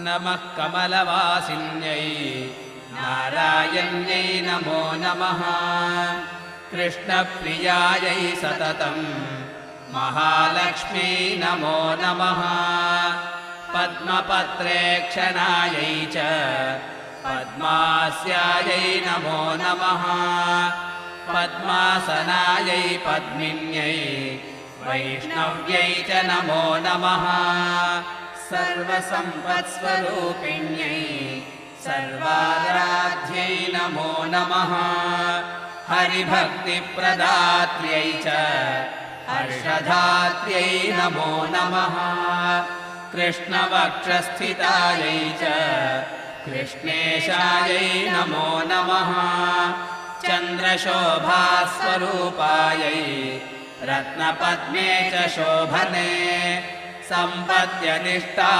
नमः कमलवासिन्यै नारायण्यै नमो नमः कृष्णप्रियायै सततं महालक्ष्मी नमो नमः पद्मपत्रेक्षणायै च पद्मास्यायै नमो नमः पद्मासनायै पद्मिन्यै वैष्णव्यै च नमो नमः सर्वसम्पत्स्वरूपिण्यै सर्वाराध्यै नमो नमः हरिभक्तिप्रदात्र्यै च हर्षधात्र्यै नमो नमः कृष्णवक्षस्थितायै च कृष्णेशायै नमो नमः चन्द्रशोभास्वरूपायै रत्नपद्मे च शोभने सम्पद्यनिष्ठा